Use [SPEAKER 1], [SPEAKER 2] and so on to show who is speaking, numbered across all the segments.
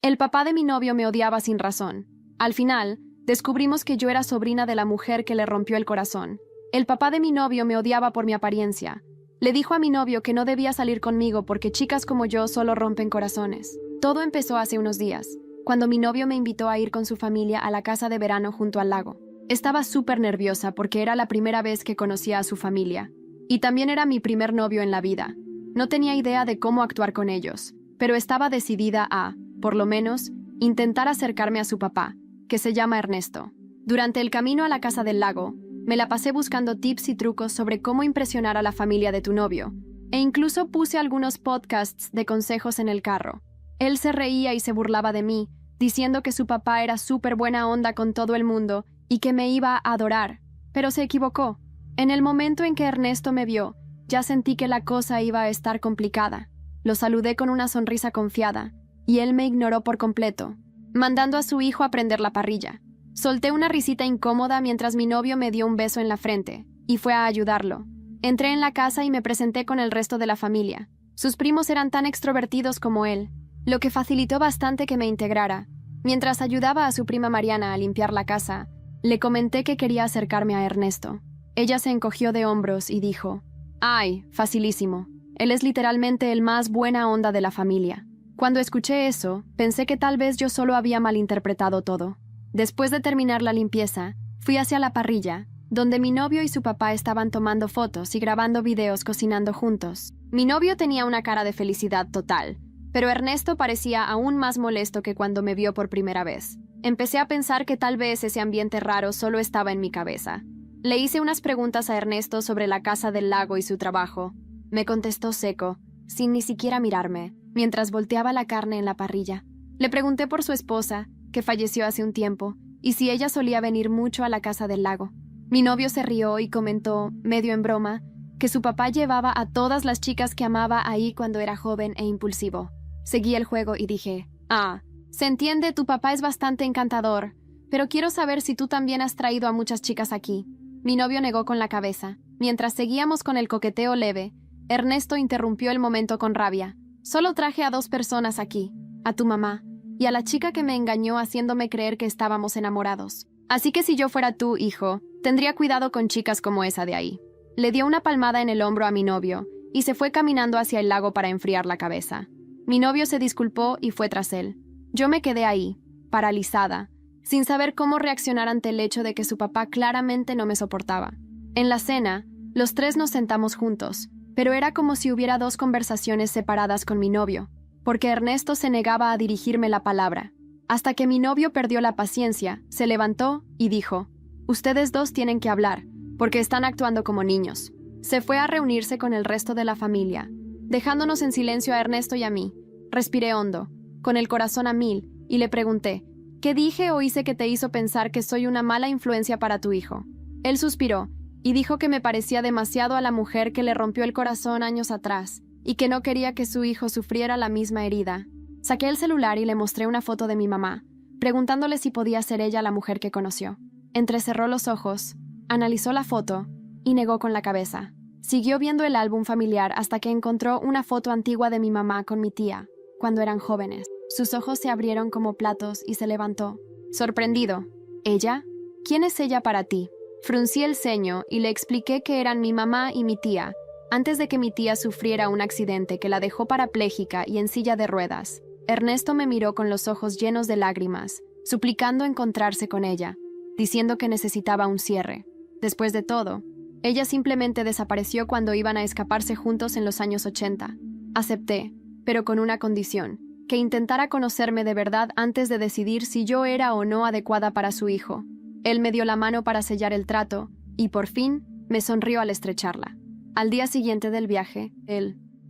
[SPEAKER 1] El papá de mi novio me odiaba sin razón. Al final, descubrimos que yo era sobrina de la mujer que le rompió el corazón. El papá de mi novio me odiaba por mi apariencia. Le dijo a mi novio que no debía salir conmigo porque chicas como yo solo rompen corazones. Todo empezó hace unos días, cuando mi novio me invitó a ir con su familia a la casa de verano junto al lago. Estaba súper nerviosa porque era la primera vez que conocía a su familia. Y también era mi primer novio en la vida. No tenía idea de cómo actuar con ellos, pero estaba decidida a, por lo menos, intentar acercarme a su papá, que se llama Ernesto. Durante el camino a la casa del lago, me la pasé buscando tips y trucos sobre cómo impresionar a la familia de tu novio, e incluso puse algunos podcasts de consejos en el carro. Él se reía y se burlaba de mí, diciendo que su papá era súper buena onda con todo el mundo y que me iba a adorar, pero se equivocó. En el momento en que Ernesto me vio, ya sentí que la cosa iba a estar complicada. Lo saludé con una sonrisa confiada, y él me ignoró por completo, mandando a su hijo a prender la parrilla. Solté una risita incómoda mientras mi novio me dio un beso en la frente, y fue a ayudarlo. Entré en la casa y me presenté con el resto de la familia. Sus primos eran tan extrovertidos como él, lo que facilitó bastante que me integrara. Mientras ayudaba a su prima Mariana a limpiar la casa, le comenté que quería acercarme a Ernesto. Ella se encogió de hombros y dijo: «Ay, facilísimo. Él es literalmente el más buena onda de la familia». Cuando escuché eso, pensé que tal vez yo solo había malinterpretado todo. Después de terminar la limpieza, fui hacia la parrilla, donde mi novio y su papá estaban tomando fotos y grabando videos cocinando juntos. Mi novio tenía una cara de felicidad total, pero Ernesto parecía aún más molesto que cuando me vio por primera vez. Empecé a pensar que tal vez ese ambiente raro solo estaba en mi cabeza. Le hice unas preguntas a Ernesto sobre la casa del lago y su trabajo. Me contestó seco, sin ni siquiera mirarme, mientras volteaba la carne en la parrilla. Le pregunté por su esposa, que falleció hace un tiempo, y si ella solía venir mucho a la casa del lago. Mi novio se rió y comentó, medio en broma, que su papá llevaba a todas las chicas que amaba ahí cuando era joven e impulsivo. Seguí el juego y dije: «Ah, se entiende, tu papá es bastante encantador, pero quiero saber si tú también has traído a muchas chicas aquí». Mi novio negó con la cabeza. Mientras seguíamos con el coqueteo leve, Ernesto interrumpió el momento con rabia. «Solo traje a 2 personas aquí, a tu mamá y a la chica que me engañó haciéndome creer que estábamos enamorados. Así que si yo fuera tú, hijo, tendría cuidado con chicas como esa de ahí». Le dio una palmada en el hombro a mi novio y se fue caminando hacia el lago para enfriar la cabeza. Mi novio se disculpó y fue tras él. Yo me quedé ahí, paralizada, sin saber cómo reaccionar ante el hecho de que su papá claramente no me soportaba. En la cena, los 3 nos sentamos juntos, pero era como si hubiera 2 conversaciones separadas con mi novio, porque Ernesto se negaba a dirigirme la palabra. Hasta que mi novio perdió la paciencia, se levantó y dijo: «Ustedes 2 tienen que hablar, porque están actuando como niños». Se fue a reunirse con el resto de la familia, dejándonos en silencio a Ernesto y a mí. Respiré hondo, con el corazón a 1000, y le pregunté: «¿Qué dije o hice que te hizo pensar que soy una mala influencia para tu hijo?». Él suspiró y dijo que me parecía demasiado a la mujer que le rompió el corazón años atrás y que no quería que su hijo sufriera la misma herida. Saqué el celular y le mostré una foto de mi mamá, preguntándole si podía ser ella la mujer que conoció. Entrecerró los ojos, analizó la foto y negó con la cabeza. Siguió viendo el álbum familiar hasta que encontró una foto antigua de mi mamá con mi tía, cuando eran jóvenes. Sus ojos se abrieron como platos y se levantó, sorprendido. «¿Ella? ¿Quién es ella para ti?». Fruncí el ceño y le expliqué que eran mi mamá y mi tía, antes de que mi tía sufriera un accidente que la dejó parapléjica y en silla de ruedas. Ernesto me miró con los ojos llenos de lágrimas, suplicando encontrarse con ella, diciendo que necesitaba un cierre. Después de todo, ella simplemente desapareció cuando iban a escaparse juntos en los años 80. Acepté, pero con una condición: que intentara conocerme de verdad antes de decidir si yo era o no adecuada para su hijo. Él me dio la mano para sellar el trato, y por fin me sonrió al estrecharla. Al día siguiente del viaje,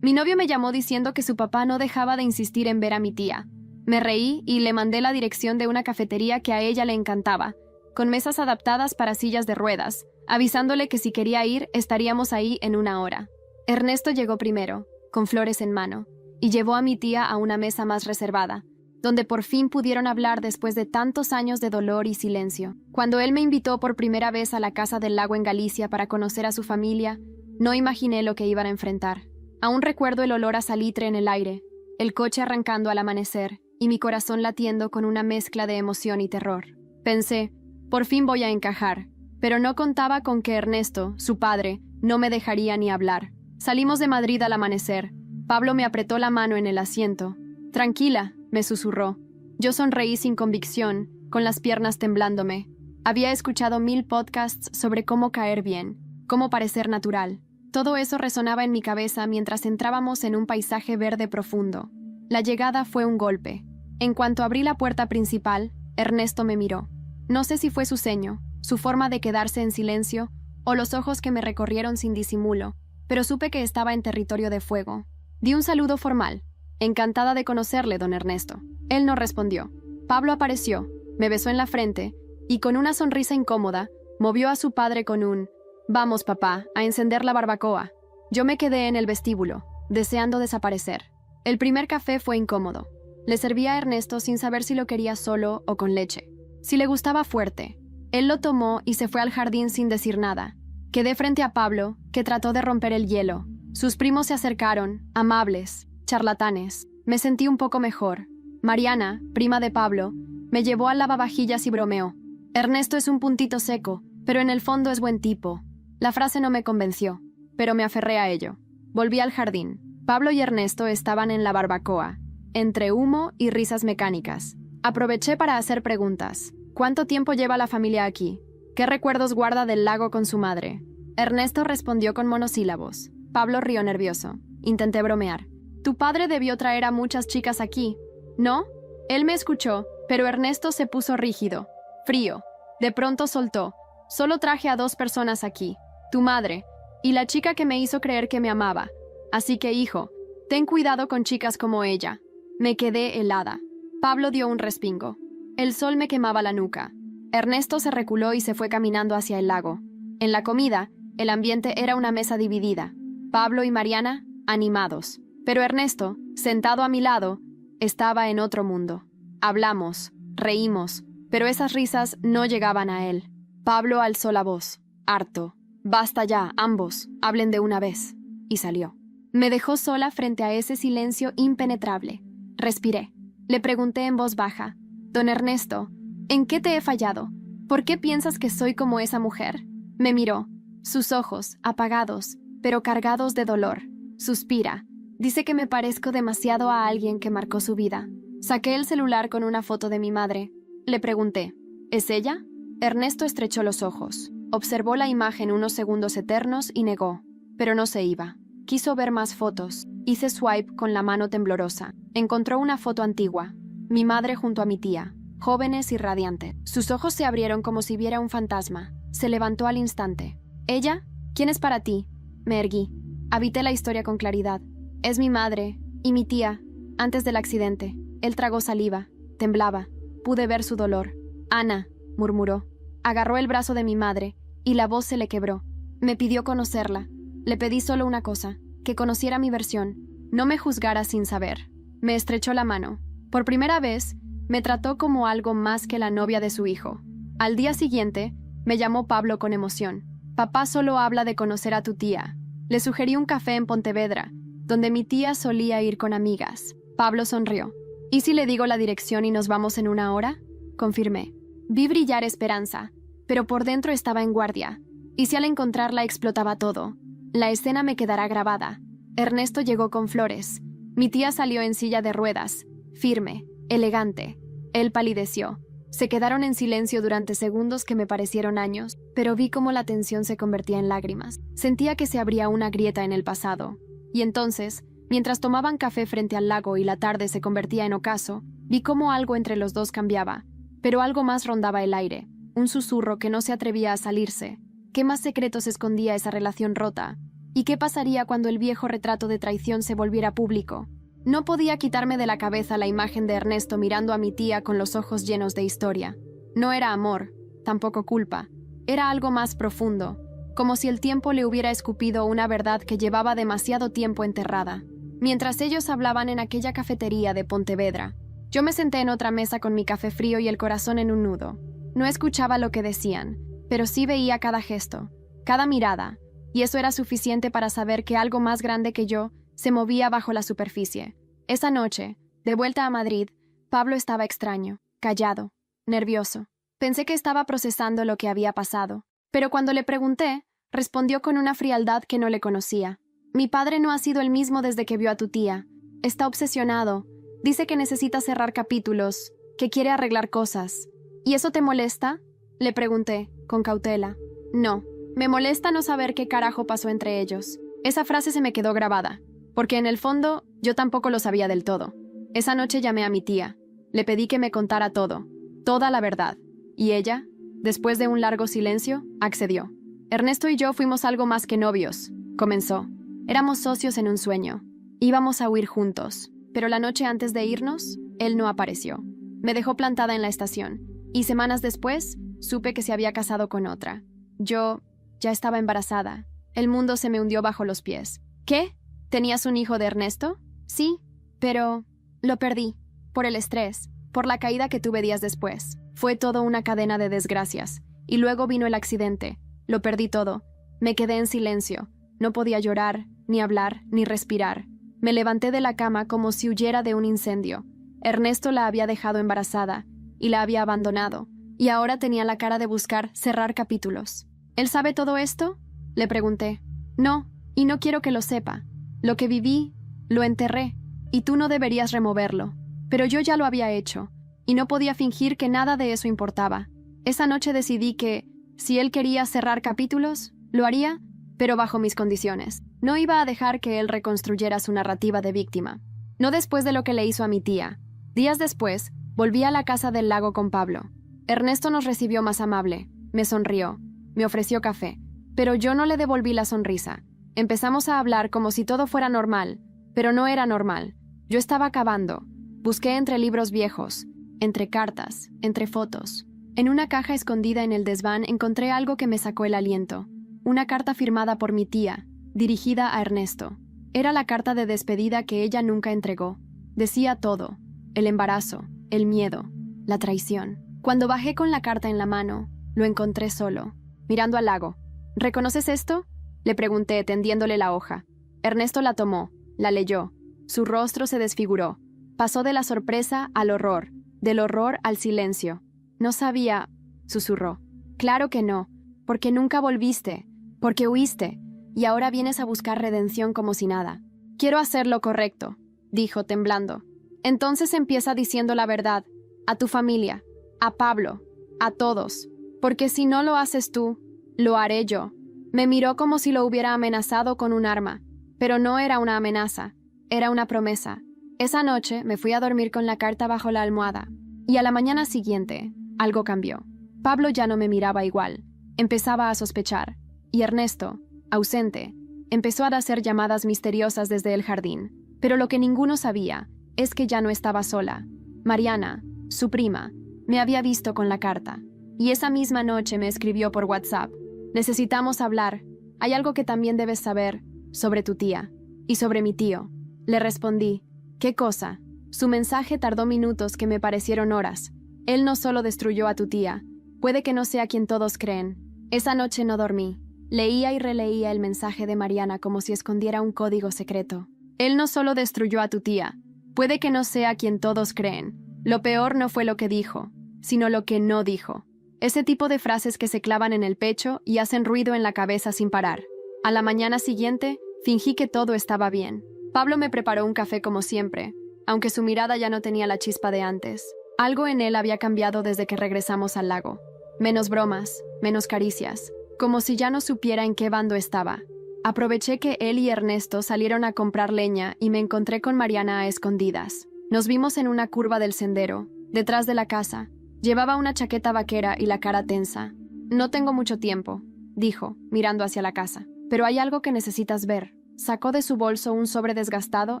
[SPEAKER 1] mi novio me llamó diciendo que su papá no dejaba de insistir en ver a mi tía. Me reí y le mandé la dirección de una cafetería que a ella le encantaba, con mesas adaptadas para sillas de ruedas, avisándole que si quería ir, estaríamos ahí en 1 hora. Ernesto llegó primero, con flores en mano, y llevó a mi tía a una mesa más reservada, donde por fin pudieron hablar después de tantos años de dolor y silencio. Cuando él me invitó por primera vez a la casa del lago en Galicia para conocer a su familia, no imaginé lo que iban a enfrentar. Aún recuerdo el olor a salitre en el aire, el coche arrancando al amanecer, y mi corazón latiendo con una mezcla de emoción y terror. Pensé, por fin voy a encajar, pero no contaba con que Ernesto, su padre, no me dejaría ni hablar. Salimos de Madrid al amanecer. Pablo me apretó la mano en el asiento. «Tranquila», me susurró. Yo sonreí sin convicción, con las piernas temblándome. Había escuchado 1000 podcasts sobre cómo caer bien, cómo parecer natural. Todo eso resonaba en mi cabeza mientras entrábamos en un paisaje verde profundo. La llegada fue un golpe. En cuanto abrí la puerta principal, Ernesto me miró. No sé si fue su ceño, su forma de quedarse en silencio, o los ojos que me recorrieron sin disimulo, pero supe que estaba en territorio de fuego. Di un saludo formal. «Encantada de conocerle, don Ernesto». Él no respondió. Pablo apareció, me besó en la frente, y con una sonrisa incómoda, movió a su padre con un «Vamos, papá, a encender la barbacoa». Yo me quedé en el vestíbulo, deseando desaparecer. El primer café fue incómodo. Le serví a Ernesto sin saber si lo quería solo o con leche. Si le gustaba fuerte. Él lo tomó y se fue al jardín sin decir nada. Quedé frente a Pablo, que trató de romper el hielo. Sus primos se acercaron, amables, charlatanes. Me sentí un poco mejor. Mariana, prima de Pablo, me llevó al lavavajillas y bromeó. «Ernesto es un puntito seco, pero en el fondo es buen tipo». La frase no me convenció, pero me aferré a ello. Volví al jardín. Pablo y Ernesto estaban en la barbacoa, entre humo y risas mecánicas. Aproveché para hacer preguntas. ¿Cuánto tiempo lleva la familia aquí? ¿Qué recuerdos guarda del lago con su madre? Ernesto respondió con monosílabos. Pablo rió nervioso. Intenté bromear. «Tu padre debió traer a muchas chicas aquí, ¿no?» Él me escuchó, pero Ernesto se puso rígido, frío. De pronto soltó. «Solo traje a 2 personas aquí. Tu madre y la chica que me hizo creer que me amaba. Así que, hijo, ten cuidado con chicas como ella». Me quedé helada. Pablo dio un respingo. El sol me quemaba la nuca. Ernesto se reculó y se fue caminando hacia el lago. En la comida, el ambiente era una mesa dividida. Pablo y Mariana, animados. Pero Ernesto, sentado a mi lado, estaba en otro mundo. Hablamos, reímos, pero esas risas no llegaban a él. Pablo alzó la voz, harto. «Basta ya, ambos, hablen de una vez». Y salió. Me dejó sola frente a ese silencio impenetrable. Respiré. Le pregunté en voz baja: «Don Ernesto, ¿en qué te he fallado? ¿Por qué piensas que soy como esa mujer?» Me miró. Sus ojos, apagados, pero cargados de dolor. Suspira. Dice que me parezco demasiado a alguien que marcó su vida. Saqué el celular con una foto de mi madre. Le pregunté: ¿es ella? Ernesto estrechó los ojos. Observó la imagen unos segundos eternos y negó. Pero no se iba. Quiso ver más fotos. Hice swipe con la mano temblorosa. Encontró una foto antigua. Mi madre junto a mi tía, jóvenes y radiantes. Sus ojos se abrieron como si viera un fantasma. Se levantó al instante. «¿Ella? ¿Quién es para ti?» Me erguí. Habité la historia con claridad. «Es mi madre y mi tía, antes del accidente». Él tragó saliva. Temblaba. Pude ver su dolor. «Ana», murmuró. Agarró el brazo de mi madre y la voz se le quebró. Me pidió conocerla. Le pedí solo una cosa: que conociera mi versión. No me juzgara sin saber. Me estrechó la mano. Por primera vez, me trató como algo más que la novia de su hijo. Al día siguiente, me llamó Pablo con emoción. «Papá solo habla de conocer a tu tía». Le sugerí un café en Pontevedra, donde mi tía solía ir con amigas. Pablo sonrió. «¿Y si le digo la dirección y nos vamos en 1 hora?» Confirmé. Vi brillar esperanza, pero por dentro estaba en guardia. ¿Y si al encontrarla explotaba todo? La escena me quedará grabada. Ernesto llegó con flores. Mi tía salió en silla de ruedas, firme, elegante. Él palideció. Se quedaron en silencio durante segundos que me parecieron años, pero vi cómo la tensión se convertía en lágrimas. Sentía que se abría una grieta en el pasado. Y entonces, mientras tomaban café frente al lago y la tarde se convertía en ocaso, vi cómo algo entre los dos cambiaba. Pero algo más rondaba el aire, un susurro que no se atrevía a salirse. ¿Qué más secretos escondía esa relación rota? ¿Y qué pasaría cuando el viejo retrato de traición se volviera público? No podía quitarme de la cabeza la imagen de Ernesto mirando a mi tía con los ojos llenos de historia. No era amor, tampoco culpa. Era algo más profundo, como si el tiempo le hubiera escupido una verdad que llevaba demasiado tiempo enterrada. Mientras ellos hablaban en aquella cafetería de Pontevedra, yo me senté en otra mesa con mi café frío y el corazón en un nudo. No escuchaba lo que decían, pero sí veía cada gesto, cada mirada, y eso era suficiente para saber que algo más grande que yo se movía bajo la superficie. Esa noche, de vuelta a Madrid, Pablo estaba extraño, callado, nervioso. Pensé que estaba procesando lo que había pasado, pero cuando le pregunté, respondió con una frialdad que no le conocía. Mi padre no ha sido el mismo desde que vio a tu tía. Está obsesionado. Dice que necesita cerrar capítulos, que quiere arreglar cosas. ¿Y eso te molesta? Le pregunté, con cautela. No, me molesta no saber qué carajo pasó entre ellos. Esa frase se me quedó grabada, porque en el fondo yo tampoco lo sabía del todo. Esa noche llamé a mi tía. Le pedí que me contara todo, toda la verdad. Y ella, después de un largo silencio, accedió. Ernesto y yo fuimos algo más que novios, comenzó. Éramos socios en un sueño. Íbamos a huir juntos, pero la noche antes de irnos, él no apareció. Me dejó plantada en la estación, y semanas después, supe que se había casado con otra. Yo ya estaba embarazada. El mundo se me hundió bajo los pies. ¿Qué? ¿Tenías un hijo de Ernesto? Sí, pero lo perdí, por el estrés, por la caída que tuve días después. Fue todo una cadena de desgracias, y luego vino el accidente. Lo perdí todo. Me quedé en silencio. No podía llorar, ni hablar, ni respirar. Me levanté de la cama como si huyera de un incendio. Ernesto la había dejado embarazada, y la había abandonado, y ahora tenía la cara de buscar cerrar capítulos. ¿Él sabe todo esto? Le pregunté. No, y no quiero que lo sepa. Lo que viví, lo enterré, y tú no deberías removerlo. Pero yo ya lo había hecho, y no podía fingir que nada de eso importaba. Esa noche decidí que, si él quería cerrar capítulos, lo haría, pero bajo mis condiciones. No iba a dejar que él reconstruyera su narrativa de víctima. No después de lo que le hizo a mi tía. Días después, volví a la casa del lago con Pablo. Ernesto nos recibió más amable, me sonrió, me ofreció café, pero yo no le devolví la sonrisa. Empezamos a hablar como si todo fuera normal, pero no era normal. Yo estaba cavando. Busqué entre libros viejos, entre cartas, entre fotos. En una caja escondida en el desván encontré algo que me sacó el aliento. Una carta firmada por mi tía, dirigida a Ernesto. Era la carta de despedida que ella nunca entregó. Decía todo: el embarazo, el miedo, la traición. Cuando bajé con la carta en la mano, lo encontré solo, mirando al lago. ¿Reconoces esto?, le pregunté, tendiéndole la hoja. Ernesto la tomó, la leyó. Su rostro se desfiguró. Pasó de la sorpresa al horror, del horror al silencio. No sabía, susurró. Claro que no, porque nunca volviste, porque huiste, y ahora vienes a buscar redención como si nada. Quiero hacer lo correcto, dijo, temblando. Entonces empieza diciendo la verdad, a tu familia, a Pablo, a todos, porque si no lo haces tú, lo haré yo. Me miró como si lo hubiera amenazado con un arma, pero no era una amenaza, era una promesa. Esa noche me fui a dormir con la carta bajo la almohada, y a la mañana siguiente, algo cambió. Pablo ya no me miraba igual, empezaba a sospechar, y Ernesto, ausente, empezó a hacer llamadas misteriosas desde el jardín. Pero lo que ninguno sabía es que ya no estaba sola. Mariana, su prima, me había visto con la carta, y esa misma noche me escribió por WhatsApp. Necesitamos hablar. Hay algo que también debes saber sobre tu tía y sobre mi tío. Le respondí. ¿Qué cosa? Su mensaje tardó minutos que me parecieron horas. Él no solo destruyó a tu tía, puede que no sea quien todos creen. Esa noche no dormí. Leía y releía el mensaje de Mariana como si escondiera un código secreto. Él no solo destruyó a tu tía, puede que no sea quien todos creen. Lo peor no fue lo que dijo, sino lo que no dijo. Ese tipo de frases que se clavan en el pecho y hacen ruido en la cabeza sin parar. A la mañana siguiente, fingí que todo estaba bien. Pablo me preparó un café como siempre, aunque su mirada ya no tenía la chispa de antes. Algo en él había cambiado desde que regresamos al lago. Menos bromas, menos caricias, como si ya no supiera en qué bando estaba. Aproveché que él y Ernesto salieron a comprar leña y me encontré con Mariana a escondidas. Nos vimos en una curva del sendero, detrás de la casa. Llevaba una chaqueta vaquera y la cara tensa. No tengo mucho tiempo, dijo, mirando hacia la casa. Pero hay algo que necesitas ver. Sacó de su bolso un sobre desgastado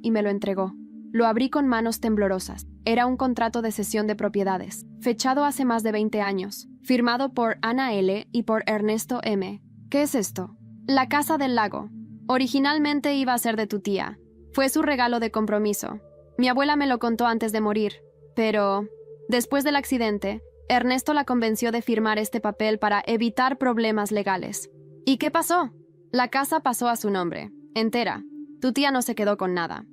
[SPEAKER 1] y me lo entregó. Lo abrí con manos temblorosas. Era un contrato de cesión de propiedades, fechado hace más de 20 años, firmado por Ana L. y por Ernesto M. ¿Qué es esto? La casa del lago. Originalmente iba a ser de tu tía. Fue su regalo de compromiso. Mi abuela me lo contó antes de morir, pero después del accidente, Ernesto la convenció de firmar este papel para evitar problemas legales. ¿Y qué pasó? La casa pasó a su nombre, entera. Tu tía no se quedó con nada.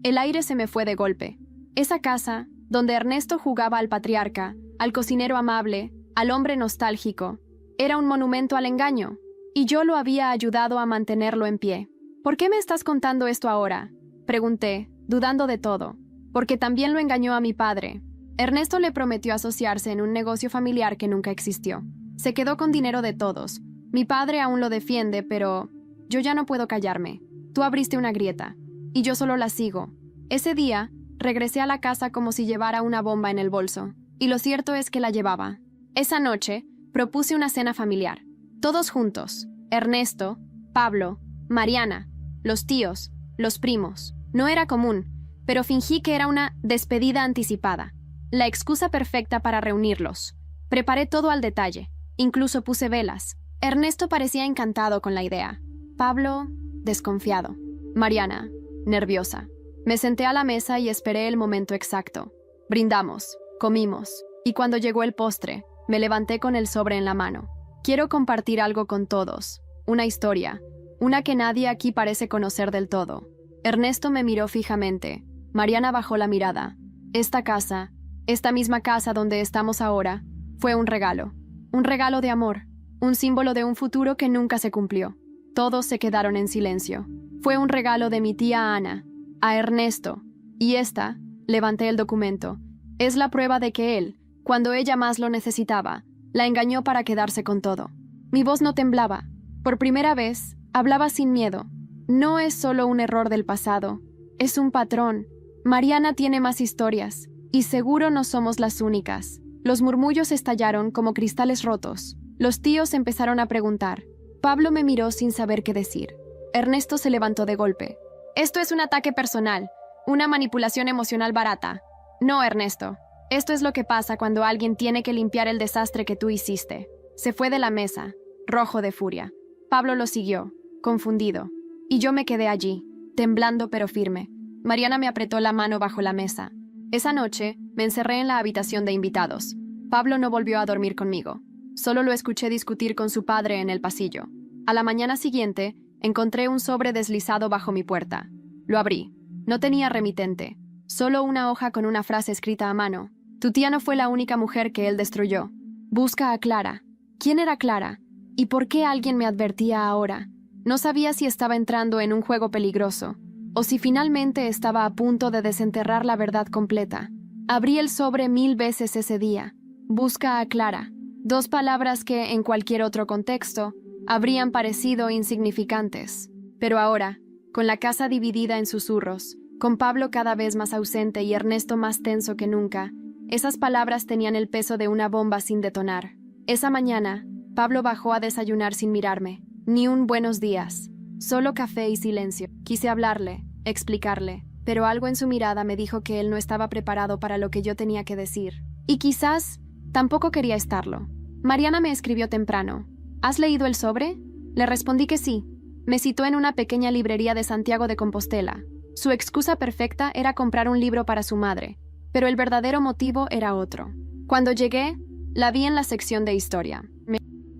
[SPEAKER 1] El aire se me fue de golpe. Esa casa donde Ernesto jugaba al patriarca, al cocinero amable, al hombre nostálgico. Era un monumento al engaño, y yo lo había ayudado a mantenerlo en pie. ¿Por qué me estás contando esto ahora?, pregunté, dudando de todo. Porque también lo engañó a mi padre. Ernesto le prometió asociarse en un negocio familiar que nunca existió. Se quedó con dinero de todos. Mi padre aún lo defiende, pero yo ya no puedo callarme. Tú abriste una grieta, y yo solo la sigo. Ese día, regresé a la casa como si llevara una bomba en el bolso, y lo cierto es que la llevaba. Esa noche, propuse una cena familiar. Todos juntos. Ernesto, Pablo, Mariana, los tíos, los primos. No era común, pero fingí que era una despedida anticipada. La excusa perfecta para reunirlos. Preparé todo al detalle. Incluso puse velas. Ernesto parecía encantado con la idea. Pablo, desconfiado. Mariana, nerviosa. Me senté a la mesa y esperé el momento exacto. Brindamos, comimos, y cuando llegó el postre, me levanté con el sobre en la mano. Quiero compartir algo con todos. Una historia. Una que nadie aquí parece conocer del todo. Ernesto me miró fijamente. Mariana bajó la mirada. Esta casa, esta misma casa donde estamos ahora, fue un regalo. Un regalo de amor. Un símbolo de un futuro que nunca se cumplió. Todos se quedaron en silencio. Fue un regalo de mi tía Ana, a Ernesto. Y esta, levanté el documento, es la prueba de que él, cuando ella más lo necesitaba, la engañó para quedarse con todo. Mi voz no temblaba. Por primera vez, hablaba sin miedo. No es solo un error del pasado, es un patrón. Mariana tiene más historias, y seguro no somos las únicas. Los murmullos estallaron como cristales rotos. Los tíos empezaron a preguntar. Pablo me miró sin saber qué decir. Ernesto se levantó de golpe. Esto es un ataque personal, una manipulación emocional barata. No, Ernesto. Esto es lo que pasa cuando alguien tiene que limpiar el desastre que tú hiciste. Se fue de la mesa, rojo de furia. Pablo lo siguió, confundido. Y yo me quedé allí, temblando pero firme. Mariana me apretó la mano bajo la mesa. Esa noche, me encerré en la habitación de invitados. Pablo no volvió a dormir conmigo. Solo lo escuché discutir con su padre en el pasillo. A la mañana siguiente, encontré un sobre deslizado bajo mi puerta. Lo abrí. No tenía remitente. Solo una hoja con una frase escrita a mano. Tu tía no fue la única mujer que él destruyó. Busca a Clara. ¿Quién era Clara? ¿Y por qué alguien me advertía ahora? No sabía si estaba entrando en un juego peligroso, o si finalmente estaba a punto de desenterrar la verdad completa. Abrí el sobre 1000 veces ese día. Busca a Clara. 2 palabras que, en cualquier otro contexto, habrían parecido insignificantes. Pero ahora, con la casa dividida en susurros, con Pablo cada vez más ausente y Ernesto más tenso que nunca, esas palabras tenían el peso de una bomba sin detonar. Esa mañana, Pablo bajó a desayunar sin mirarme. Ni un buenos días. Solo café y silencio. Quise hablarle, explicarle, pero algo en su mirada me dijo que él no estaba preparado para lo que yo tenía que decir. Y quizás tampoco quería estarlo. Mariana me escribió temprano. ¿Has leído el sobre? Le respondí que sí. Me citó en una pequeña librería de Santiago de Compostela. Su excusa perfecta era comprar un libro para su madre, pero el verdadero motivo era otro. Cuando llegué, la vi en la sección de historia,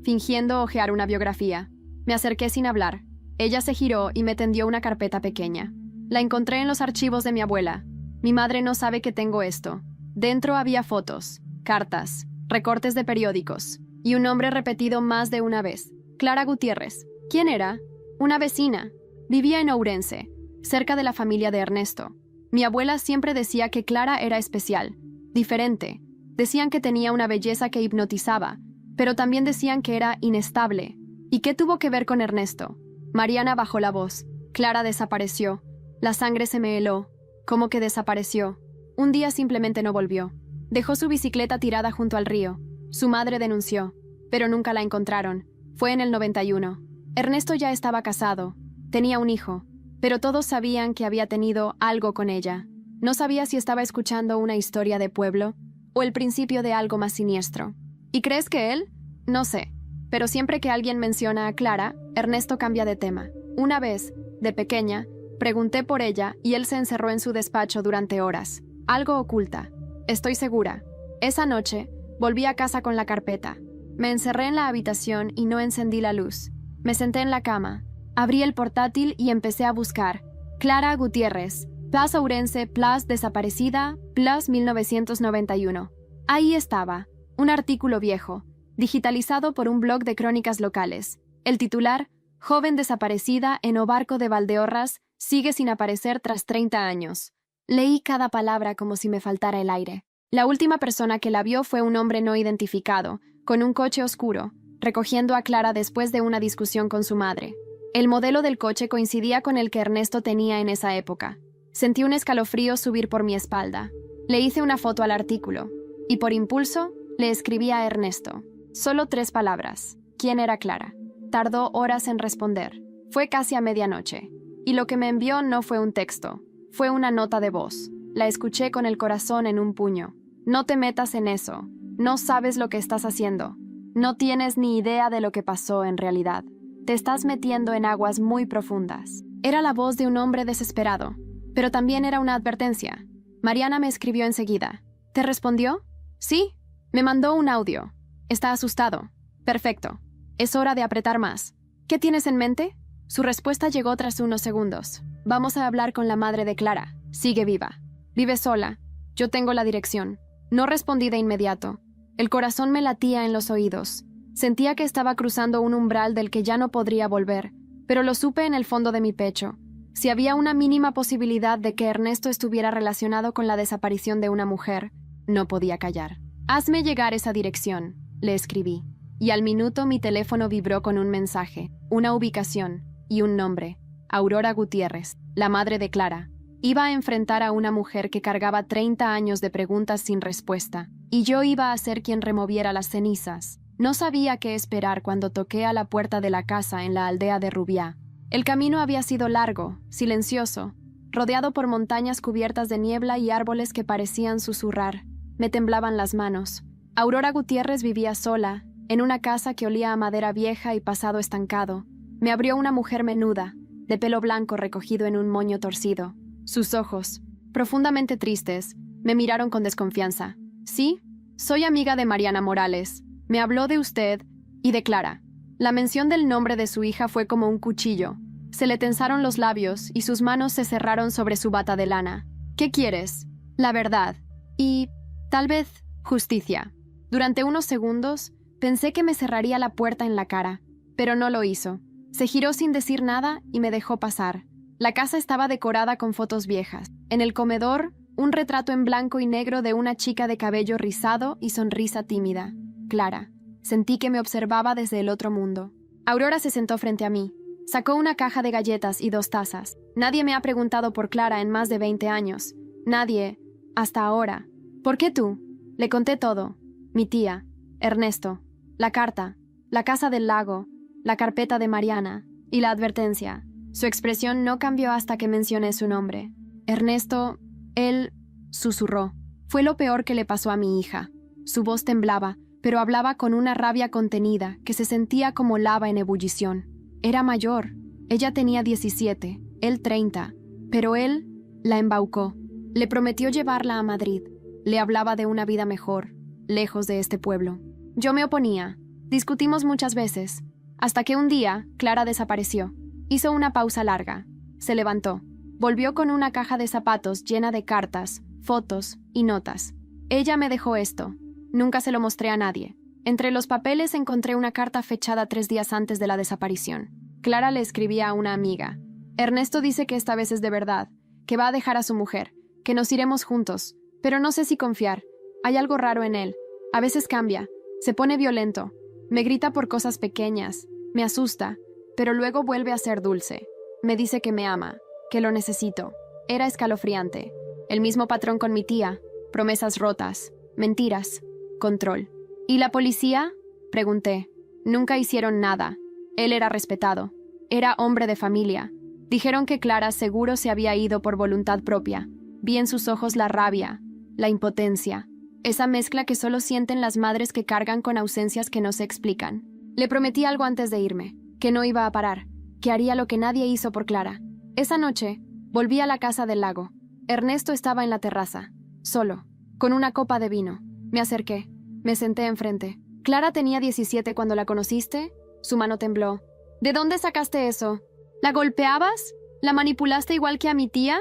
[SPEAKER 1] fingiendo hojear una biografía. Me acerqué sin hablar. Ella se giró y me tendió una carpeta pequeña. La encontré en los archivos de mi abuela. Mi madre no sabe que tengo esto. Dentro había fotos, cartas, recortes de periódicos, y un nombre repetido más de una vez. Clara Gutiérrez. ¿Quién era? Una vecina. Vivía en Ourense, cerca de la familia de Ernesto. Mi abuela siempre decía que Clara era especial, diferente. Decían que tenía una belleza que hipnotizaba, pero también decían que era inestable. ¿Y qué tuvo que ver con Ernesto? Mariana bajó la voz. Clara desapareció. La sangre se me heló. ¿Cómo que desapareció? Un día simplemente no volvió. Dejó su bicicleta tirada junto al río. Su madre denunció, pero nunca la encontraron. Fue en el 91. Ernesto ya estaba casado. Tenía un hijo, pero todos sabían que había tenido algo con ella. No sabía si estaba escuchando una historia de pueblo o el principio de algo más siniestro. ¿Y crees que él? No sé. Pero siempre que alguien menciona a Clara, Ernesto cambia de tema. Una vez, de pequeña, pregunté por ella y él se encerró en su despacho durante horas. Algo oculta. Estoy segura. Esa noche, volví a casa con la carpeta. Me encerré en la habitación y no encendí la luz. Me senté en la cama, abrí el portátil y empecé a buscar. Clara Gutiérrez, Plaza Ourense, Plaza Desaparecida, Plaza 1991. Ahí estaba, un artículo viejo, digitalizado por un blog de crónicas locales. El titular: Joven desaparecida en Obarco de Valdeorras sigue sin aparecer tras 30 años. Leí cada palabra como si me faltara el aire. La última persona que la vio fue un hombre no identificado, con un coche oscuro, recogiendo a Clara después de una discusión con su madre. El modelo del coche coincidía con el que Ernesto tenía en esa época. Sentí un escalofrío subir por mi espalda. Le hice una foto al artículo, y por impulso le escribí a Ernesto. Solo 3 palabras. ¿Quién era Clara? Tardó horas en responder. Fue casi a medianoche. Y lo que me envió no fue un texto, fue una nota de voz. La escuché con el corazón en un puño. No te metas en eso. No sabes lo que estás haciendo. No tienes ni idea de lo que pasó en realidad. Te estás metiendo en aguas muy profundas. Era la voz de un hombre desesperado, pero también era una advertencia. Mariana me escribió enseguida. ¿Te respondió? Sí. Me mandó un audio. Está asustado. Perfecto. Es hora de apretar más. ¿Qué tienes en mente? Su respuesta llegó tras unos segundos. Vamos a hablar con la madre de Clara. Sigue viva. Vive sola. Yo tengo la dirección. No respondí de inmediato. El corazón me latía en los oídos. Sentía que estaba cruzando un umbral del que ya no podría volver, pero lo supe en el fondo de mi pecho. Si había una mínima posibilidad de que Ernesto estuviera relacionado con la desaparición de una mujer, no podía callar. Hazme llegar esa dirección, le escribí. Y al minuto mi teléfono vibró con un mensaje, una ubicación y un nombre. Aurora Gutiérrez, la madre de Clara. Iba a enfrentar a una mujer que cargaba 30 años de preguntas sin respuesta, y yo iba a ser quien removiera las cenizas. No sabía qué esperar cuando toqué a la puerta de la casa en la aldea de Rubiá. El camino había sido largo, silencioso, rodeado por montañas cubiertas de niebla y árboles que parecían susurrar. Me temblaban las manos. Aurora Gutiérrez vivía sola, en una casa que olía a madera vieja y pasado estancado. Me abrió una mujer menuda, de pelo blanco recogido en un moño torcido. Sus ojos, profundamente tristes, me miraron con desconfianza. Sí, soy amiga de Mariana Morales. Me habló de usted y de Clara. La mención del nombre de su hija fue como un cuchillo. Se le tensaron los labios y sus manos se cerraron sobre su bata de lana. ¿Qué quieres? La verdad. Y, tal vez, justicia. Durante unos segundos, pensé que me cerraría la puerta en la cara, pero no lo hizo. Se giró sin decir nada y me dejó pasar. La casa estaba decorada con fotos viejas. En el comedor, un retrato en blanco y negro de una chica de cabello rizado y sonrisa tímida. Clara. Sentí que me observaba desde el otro mundo. Aurora se sentó frente a mí. Sacó una caja de galletas y 2 tazas. Nadie me ha preguntado por Clara en más de 20 años. Nadie, hasta ahora. ¿Por qué tú? Le conté todo. Mi tía, Ernesto, la carta, la casa del lago, la carpeta de Mariana y la advertencia. Su expresión no cambió hasta que mencioné su nombre. Ernesto, él susurró. Fue lo peor que le pasó a mi hija. Su voz temblaba, pero hablaba con una rabia contenida que se sentía como lava en ebullición. Era mayor. Ella tenía 17, él 30, pero él la embaucó. Le prometió llevarla a Madrid. Le hablaba de una vida mejor, lejos de este pueblo. Yo me oponía. Discutimos muchas veces, hasta que un día Clara desapareció. Hizo una pausa larga. Se levantó. Volvió con una caja de zapatos llena de cartas, fotos y notas. Ella me dejó esto. Nunca se lo mostré a nadie. Entre los papeles encontré una carta fechada 3 días antes de la desaparición. Clara le escribía a una amiga. Ernesto dice que esta vez es de verdad, que va a dejar a su mujer, que nos iremos juntos, pero no sé si confiar. Hay algo raro en él. A veces cambia, se pone violento, me grita por cosas pequeñas, me asusta, pero luego vuelve a ser dulce. Me dice que me ama, que lo necesito. Era escalofriante. El mismo patrón con mi tía, promesas rotas, mentiras, control. ¿Y la policía? Pregunté. Nunca hicieron nada. Él era respetado. Era hombre de familia. Dijeron que Clara seguro se había ido por voluntad propia. Vi en sus ojos la rabia, la impotencia, esa mezcla que solo sienten las madres que cargan con ausencias que no se explican. Le prometí algo antes de irme, que no iba a parar, que haría lo que nadie hizo por Clara. Esa noche, volví a la casa del lago. Ernesto estaba en la terraza, solo, con una copa de vino. Me acerqué, me senté enfrente. ¿Clara tenía 17 cuando la conociste? Su mano tembló. ¿De dónde sacaste eso? ¿La golpeabas? ¿La manipulaste igual que a mi tía?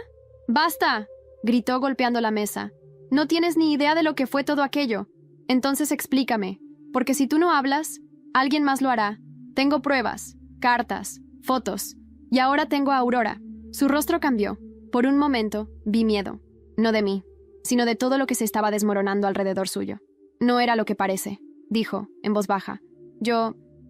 [SPEAKER 1] ¡Basta!, gritó golpeando la mesa. No tienes ni idea de lo que fue todo aquello. Entonces explícame, porque si tú no hablas, alguien más lo hará. Tengo pruebas, cartas, fotos. Y ahora tengo a Aurora. Su rostro cambió. Por un momento, vi miedo. No de mí, sino de todo lo que se estaba desmoronando alrededor suyo. No era lo que parece, dijo, en voz baja.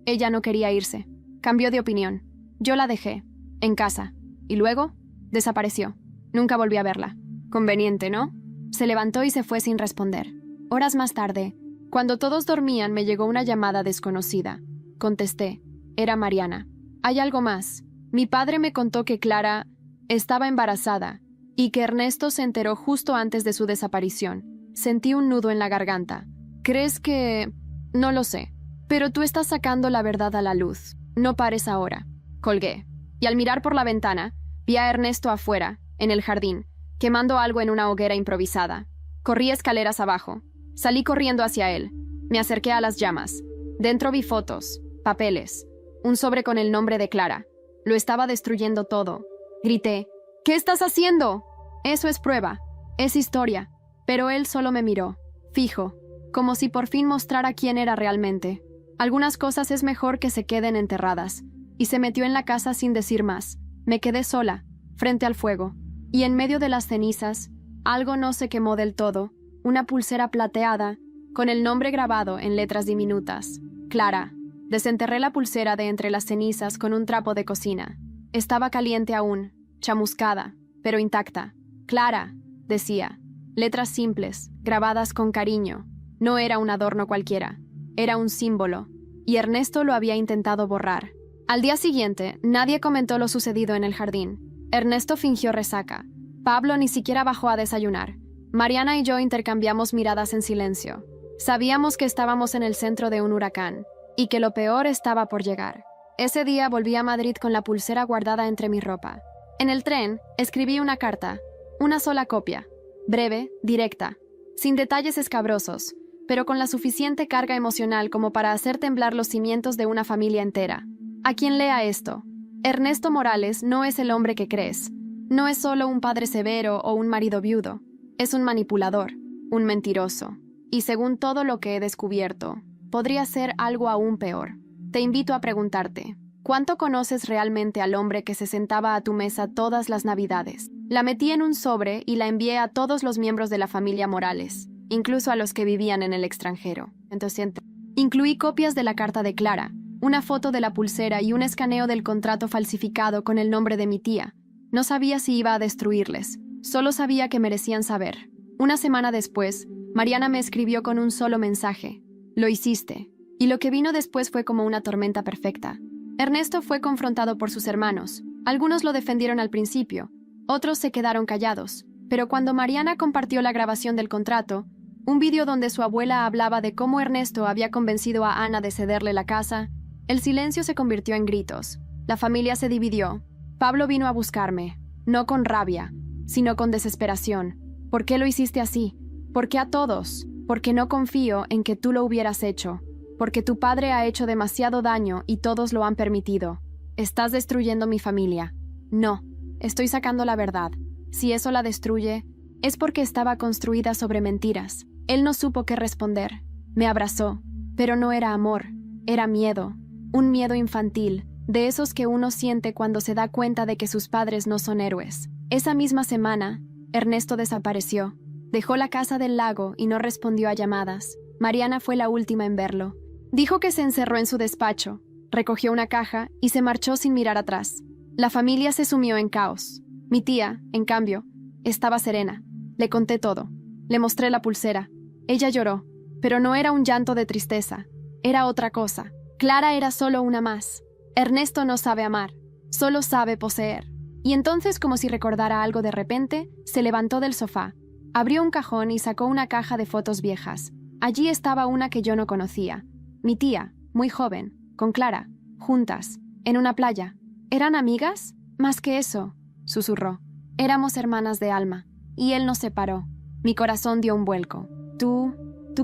[SPEAKER 1] Ella no quería irse. Cambió de opinión. Yo la dejé, en casa. Y luego, desapareció. Nunca volví a verla. Conveniente, ¿no? Se levantó y se fue sin responder. Horas más tarde, cuando todos dormían, me llegó una llamada desconocida. Contesté. Era Mariana. Hay algo más. Mi padre me contó que Clara estaba embarazada y que Ernesto se enteró justo antes de su desaparición. Sentí un nudo en la garganta. ¿Crees que...? No lo sé. Pero tú estás sacando la verdad a la luz. No pares ahora. Colgué. Y al mirar por la ventana, vi a Ernesto afuera, en el jardín, quemando algo en una hoguera improvisada. Corrí escaleras abajo. Salí corriendo hacia él. Me acerqué a las llamas. Dentro vi fotos, papeles, un sobre con el nombre de Clara. Lo estaba destruyendo todo. Grité. ¿Qué estás haciendo? Eso es prueba. Es historia. Pero él solo me miró, fijo, como si por fin mostrara quién era realmente. Algunas cosas es mejor que se queden enterradas. Y se metió en la casa sin decir más. Me quedé sola, frente al fuego. Y en medio de las cenizas, algo no se quemó del todo. Una pulsera plateada, con el nombre grabado en letras diminutas. Clara. Desenterré la pulsera de entre las cenizas con un trapo de cocina. Estaba caliente aún, chamuscada, pero intacta. Clara, decía. Letras simples, grabadas con cariño. No era un adorno cualquiera. Era un símbolo. Y Ernesto lo había intentado borrar. Al día siguiente, nadie comentó lo sucedido en el jardín. Ernesto fingió resaca. Pablo ni siquiera bajó a desayunar. Mariana y yo intercambiamos miradas en silencio. Sabíamos que estábamos en el centro de un huracán, y que lo peor estaba por llegar. Ese día volví a Madrid con la pulsera guardada entre mi ropa. En el tren, escribí una carta, una sola copia, breve, directa, sin detalles escabrosos, pero con la suficiente carga emocional como para hacer temblar los cimientos de una familia entera. A quien lea esto, Ernesto Morales no es el hombre que crees. No es solo un padre severo o un marido viudo. Es un manipulador, un mentiroso. Y según todo lo que he descubierto, podría ser algo aún peor. Te invito a preguntarte, ¿cuánto conoces realmente al hombre que se sentaba a tu mesa todas las Navidades? La metí en un sobre y la envié a todos los miembros de la familia Morales, incluso a los que vivían en el extranjero. Entonces, incluí copias de la carta de Clara, una foto de la pulsera y un escaneo del contrato falsificado con el nombre de mi tía. No sabía si iba a destruirles, solo sabía que merecían saber. Una semana después, Mariana me escribió con un solo mensaje. Lo hiciste. Y lo que vino después fue como una tormenta perfecta. Ernesto fue confrontado por sus hermanos. Algunos lo defendieron al principio, otros se quedaron callados. Pero cuando Mariana compartió la grabación del contrato, un vídeo donde su abuela hablaba de cómo Ernesto había convencido a Ana de cederle la casa, el silencio se convirtió en gritos. La familia se dividió. Pablo vino a buscarme, no con rabia, sino con desesperación. ¿Por qué lo hiciste así? ¿Por qué a todos? Porque no confío en que tú lo hubieras hecho. Porque tu padre ha hecho demasiado daño y todos lo han permitido. Estás destruyendo mi familia. No, estoy sacando la verdad. Si eso la destruye, es porque estaba construida sobre mentiras. Él no supo qué responder. Me abrazó, pero no era amor, era miedo. Un miedo infantil, de esos que uno siente cuando se da cuenta de que sus padres no son héroes. Esa misma semana, Ernesto desapareció. Dejó la casa del lago y no respondió a llamadas. Mariana fue la última en verlo. Dijo que se encerró en su despacho, recogió una caja y se marchó sin mirar atrás. La familia se sumió en caos. Mi tía, en cambio, estaba serena. Le conté todo. Le mostré la pulsera. Ella lloró, pero no era un llanto de tristeza. Era otra cosa. Clara era solo una más. Ernesto no sabe amar, solo sabe poseer. Y entonces, como si recordara algo de repente, se levantó del sofá. Abrió un cajón y sacó una caja de fotos viejas. Allí estaba una que yo no conocía. Mi tía, muy joven, con Clara, juntas, en una playa. ¿Eran amigas? Más que eso, susurró. Éramos hermanas de alma, y él nos separó. Mi corazón dio un vuelco. ¿Tú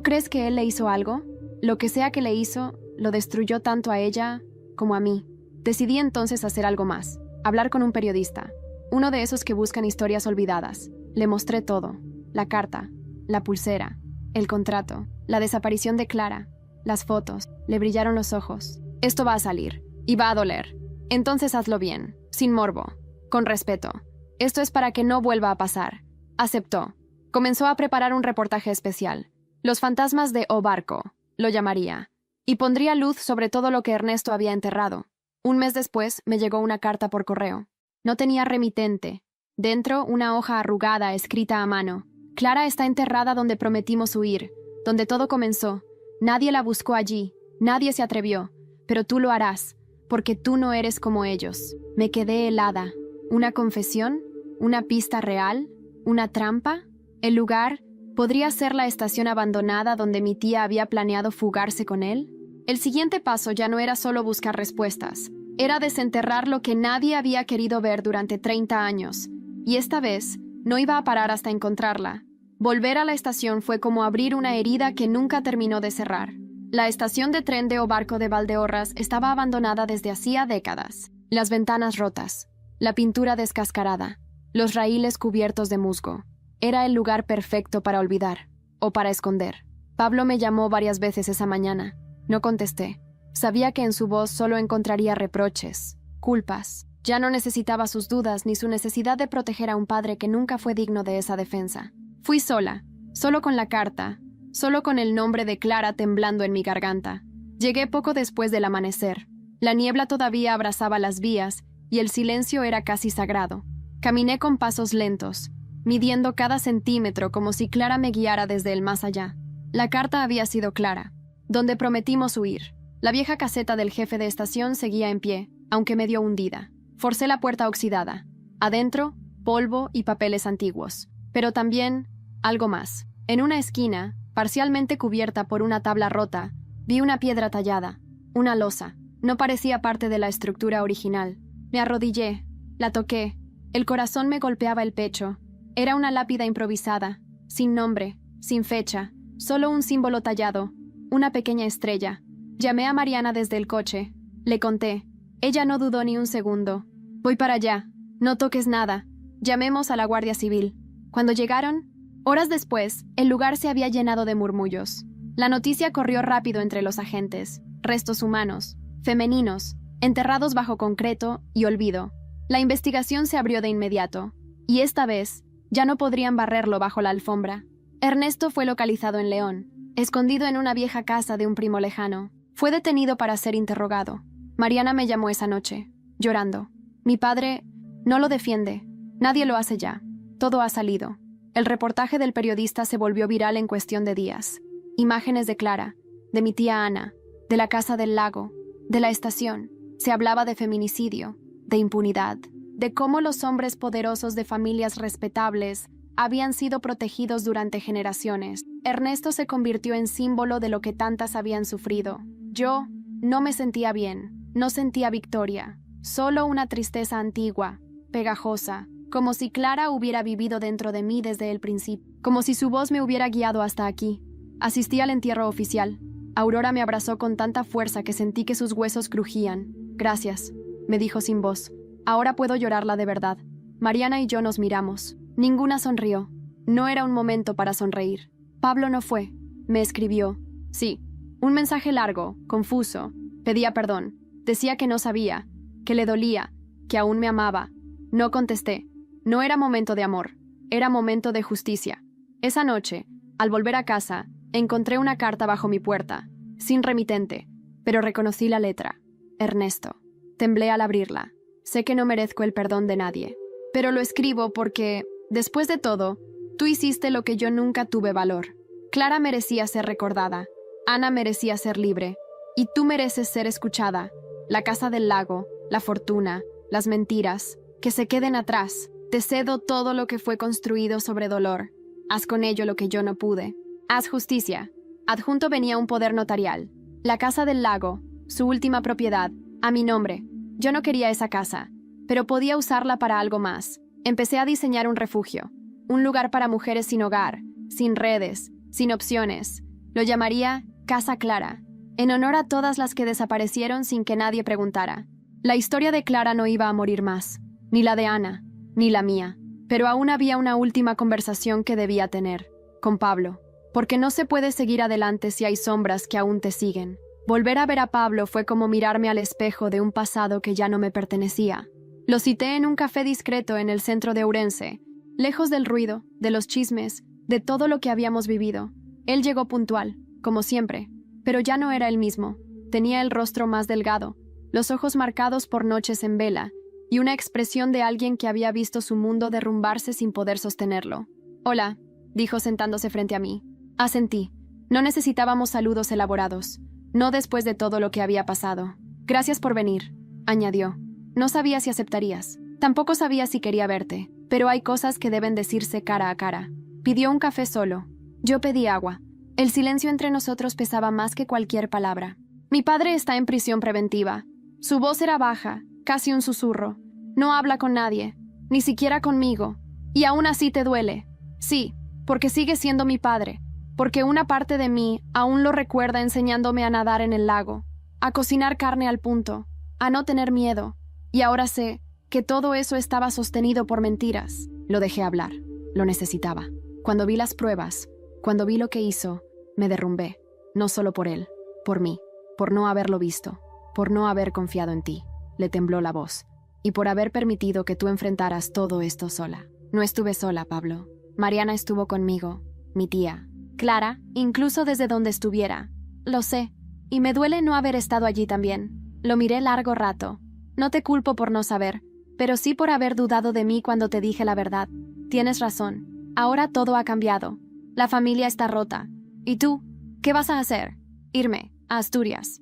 [SPEAKER 1] crees que él le hizo algo? Lo que sea que le hizo, lo destruyó tanto a ella como a mí. Decidí entonces hacer algo más, hablar con un periodista. uno de esos que buscan historias olvidadas. Le mostré todo: la carta, la pulsera, el contrato, la desaparición de Clara, las fotos. Le brillaron los ojos. Esto va a salir, y va a doler. Entonces hazlo bien, sin morbo, con respeto. Esto es para que no vuelva a pasar. Aceptó. Comenzó a preparar un reportaje especial. Los fantasmas de O Barco, lo llamaría. Y pondría luz sobre todo lo que Ernesto había enterrado. Un mes después me llegó una carta por correo. No tenía remitente. Dentro, una hoja arrugada escrita a mano. Clara está enterrada donde prometimos huir, donde todo comenzó. Nadie la buscó allí, nadie se atrevió, pero tú lo harás, porque tú no eres como ellos. Me quedé helada. ¿Una confesión? ¿Una pista real? ¿Una trampa? ¿El lugar podría ser la estación abandonada donde mi tía había planeado fugarse con él? El siguiente paso ya no era solo buscar respuestas, era desenterrar lo que nadie había querido ver durante 30 años, y esta vez no iba a parar hasta encontrarla. Volver a la estación fue como abrir una herida que nunca terminó de cerrar. La estación de tren de O Barco de Valdeorras estaba abandonada desde hacía décadas. Las ventanas rotas, la pintura descascarada, los raíles cubiertos de musgo. Era el lugar perfecto para olvidar, o para esconder. Pablo me llamó varias veces esa mañana. No contesté. Sabía que en su voz solo encontraría reproches, culpas. Ya no necesitaba sus dudas ni su necesidad de proteger a un padre que nunca fue digno de esa defensa. Fui sola, solo con la carta, solo con el nombre de Clara temblando en mi garganta. Llegué poco después del amanecer. La niebla todavía abrazaba las vías y el silencio era casi sagrado. Caminé con pasos lentos, midiendo cada centímetro como si Clara me guiara desde el más allá. La carta había sido clara. Donde prometimos huir. La vieja caseta del jefe de estación seguía en pie, aunque medio hundida. Forcé la puerta oxidada. Adentro, polvo y papeles antiguos. Pero también algo más. En una esquina, parcialmente cubierta por una tabla rota, vi una piedra tallada, una losa. No parecía parte de la estructura original. Me arrodillé, la toqué. El corazón me golpeaba el pecho. Era una lápida improvisada, sin nombre, sin fecha, solo un símbolo tallado, una pequeña estrella. Llamé a Mariana desde el coche. Le conté. Ella no dudó ni un segundo. Voy para allá. No toques nada. Llamemos a la Guardia Civil. Cuando llegaron, horas después, el lugar se había llenado de murmullos. La noticia corrió rápido entre los agentes. Restos humanos, femeninos, enterrados bajo concreto y olvido. La investigación se abrió de inmediato. Y esta vez, ya no podrían barrerlo bajo la alfombra. Ernesto fue localizado en León, escondido en una vieja casa de un primo lejano. Fue detenido para ser interrogado. Mariana me llamó esa noche, llorando. Mi padre no lo defiende. Nadie lo hace ya. Todo ha salido. El reportaje del periodista se volvió viral en cuestión de días. Imágenes de Clara, de mi tía Ana, de la casa del lago, de la estación. Se hablaba de feminicidio, de impunidad, de cómo los hombres poderosos de familias respetables habían sido protegidos durante generaciones. Ernesto se convirtió en símbolo de lo que tantas habían sufrido. Yo no me sentía bien, no sentía victoria, solo una tristeza antigua, pegajosa, como si Clara hubiera vivido dentro de mí desde el principio, como si su voz me hubiera guiado hasta aquí. Asistí al entierro oficial. Aurora me abrazó con tanta fuerza que sentí que sus huesos crujían. Gracias, me dijo sin voz. Ahora puedo llorarla de verdad. Mariana y yo nos miramos. Ninguna sonrió. No era un momento para sonreír. Pablo no fue. Me escribió. Sí. Un mensaje largo, confuso. Pedía perdón. Decía que no sabía, que le dolía, que aún me amaba. No contesté. No era momento de amor. Era momento de justicia. Esa noche, al volver a casa, encontré una carta bajo mi puerta, sin remitente, pero reconocí la letra. Ernesto. Temblé al abrirla. Sé que no merezco el perdón de nadie, pero lo escribo porque, después de todo, tú hiciste lo que yo nunca tuve valor. Clara merecía ser recordada. Ana merecía ser libre. Y tú mereces ser escuchada. La casa del lago, la fortuna, las mentiras, que se queden atrás. Te cedo todo lo que fue construido sobre dolor. Haz con ello lo que yo no pude. Haz justicia. Adjunto venía un poder notarial. La casa del lago, su última propiedad, a mi nombre. Yo no quería esa casa, pero podía usarla para algo más. Empecé a diseñar un refugio. Un lugar para mujeres sin hogar, sin redes, sin opciones. Lo llamaría Casa Clara, en honor a todas las que desaparecieron sin que nadie preguntara. La historia de Clara no iba a morir más, ni la de Ana. ni la mía. Pero aún había una última conversación que debía tener, con Pablo, porque no se puede seguir adelante si hay sombras que aún te siguen. Volver a ver a Pablo fue como mirarme al espejo de un pasado que ya no me pertenecía. Lo cité en un café discreto en el centro de Ourense, lejos del ruido, de los chismes, de todo lo que habíamos vivido. Él llegó puntual, como siempre, pero ya no era el mismo. Tenía el rostro más delgado, los ojos marcados por noches en vela, y una expresión de alguien que había visto su mundo derrumbarse sin poder sostenerlo. «Hola», dijo sentándose frente a mí. Asentí. No necesitábamos saludos elaborados, no después de todo lo que había pasado. «Gracias por venir», añadió. «No sabía si aceptarías. Tampoco sabía si quería verte, pero hay cosas que deben decirse cara a cara». Pidió un café solo. Yo pedí agua. El silencio entre nosotros pesaba más que cualquier palabra. «Mi padre está en prisión preventiva». Su voz era baja, casi un susurro. «No habla con nadie, ni siquiera conmigo. Y aún así te duele». «Sí, porque sigue siendo mi padre, porque una parte de mí aún lo recuerda enseñándome a nadar en el lago, a cocinar carne al punto, a no tener miedo. Y ahora sé que todo eso estaba sostenido por mentiras». Lo dejé hablar. Lo necesitaba. Cuando vi las pruebas, cuando vi lo que hizo, me derrumbé. No solo por él, por mí, por no haberlo visto, por no haber confiado en ti. Le tembló la voz. Y por haber permitido que tú enfrentaras todo esto sola. No estuve sola, Pablo. Mariana estuvo conmigo, mi tía. Clara, incluso desde donde estuviera. Lo sé, y me duele no haber estado allí también. Lo miré largo rato. No te culpo por no saber, pero sí por haber dudado de mí cuando te dije la verdad. Tienes razón. Ahora todo ha cambiado. La familia está rota. ¿Y tú? ¿Qué vas a hacer? Irme a Asturias.